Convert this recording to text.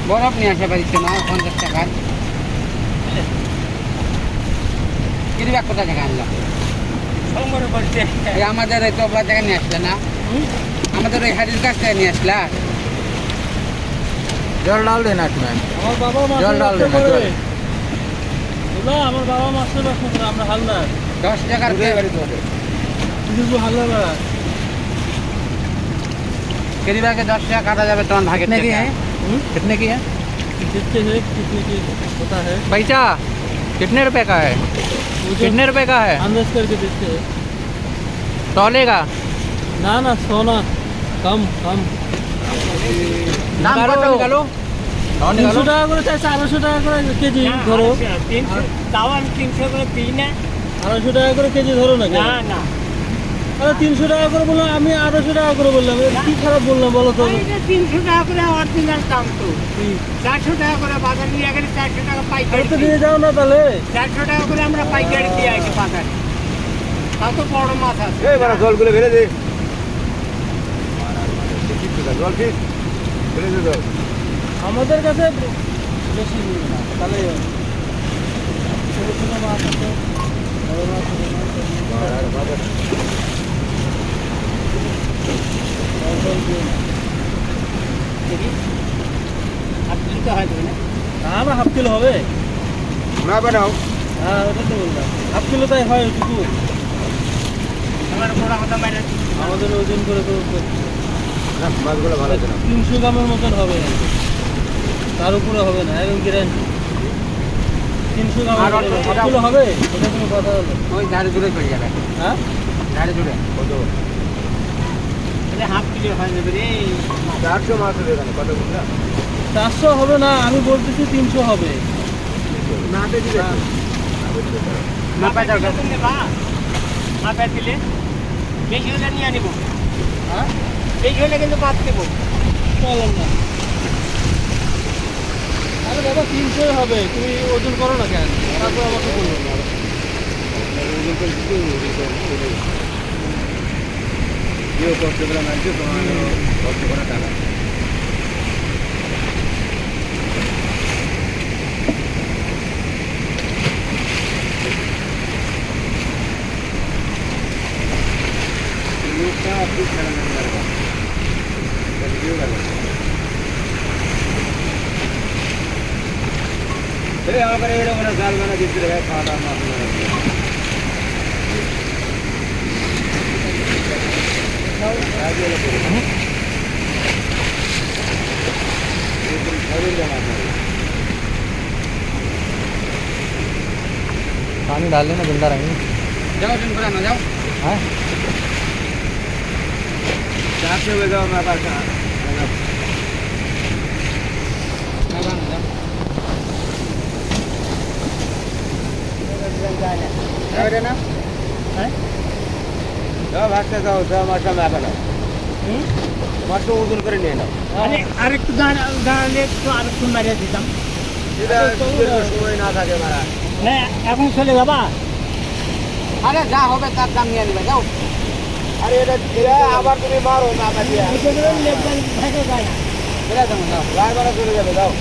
বরফ নিয়ে আসা পারিস না 50 টাকার কিরিবা কোথা থেকে আনলাম আমাদের এই তোবলা থেকে নিয়ে আসলে না আমাদের ওই হাড়ির কাছ থেকে নিয়ে আসলা জল ডাল দেন আপনি আমার বাবা মাছ জল ডাল দেন আমার বাবা মাছের ব্যবসা করে আমরা হালদার 10 টাকার শুধু হালদার किरीबा के 10 टाका काटा जाए टन भागे कितने की है कितने की है देखते हैं कितने की होता है पैसा कितने रुपए का है कितने रुपए का है अंदाज करके देखते हैं तौलेगा ना ना सोना कम कम दाम कत निकालो 300 টাকা করে চাই 400 টাকা করে কেজি ধরো 300 তাও আমি 300 করে দিই না 250 টাকা করে কেজি ধরো না না না আরে 300 টাকা করে বললাম আমি 250 টাকা করে বললাম কি খারাপ বললাম বলো তো এটা 300 টাকা করে অরিজিনাল দাম তো 400 টাকা করে বাজার নিয়ে গেলে 400 টাকা পাইকারি তো দিয়ে যাও না তাহলে 400 টাকা করে আমরা পাইকারি দিয়ে আসি বাজারে তাও তো বড় মাছ আছে এই বড় জলগুলো ফেলে দে জল ঠিক ফেলে দে জল আমাদের কাছে বেশি না তাহলে ছোট ছোট মাছ আছে বড় মাছ না হাফ কিলো হবে না বানাও হ্যাঁ ওটা তো বললাম হাফ কিলো তাই হয় ওটুকু আমার বড় কথা মাইরা আমাদের ওজন করে না মাছগুলো ভালো আছে না 300 গ্রামের মতন হবে তার উপরে হবে না একদম গ্যারান্টি 300 গ্রাম হাফ কিলো হবে এটা কোনো কথা হলো ওই ধারে জুড়ে পড়ে যাবে হ্যাঁ ধারে জুড়ে কত তাহলে হাফ কিলো হয়ে যাবে রে 400 মাছ দেবে না কত বুঝলা 400 হবে না আমি বলতেছি 300 হবে না দে দিবে না পাইতা তুমি বা না পাই দিলে বেশি হলে নিয়ে আনিব হ্যাঁ বেশি হলে কিন্তু বাদ দেবো চলেন না আরে বাবা 300 হবে তুমি ওজন করো না কেন তারপর আমাকে বলবো ये कॉस्ट बड़ा ना जो तुम्हारा कॉस्ट बड़ा टाका लोग का अपनी चला नहीं लगा वीडियो लगा अरे यहाँ पर ये वाला साल वाला जिस तरह खाना मारना पानी डाल लेना गंदा रहेंगे जाओ दिन पर ना जाओ हाँ चार से जाओ मैं पास ना যাও ভাগতে যাও যাও মাছটা না পেলাম মাছটা ওজন করে নিয়ে নাও আরেকটু দাঁড়ালে একটু আরেকটু মারিয়ে দিতাম এটা সময় না থাকে মারা না এখন চলে যাবা আরে যা হবে তার দাম নিয়ে নিবে যাও আরে এটা আবার তুমি মারো না কাটিয়া থেকে যায় না বেড়া যাও যাও গায়ে মারা চলে যাবে যাও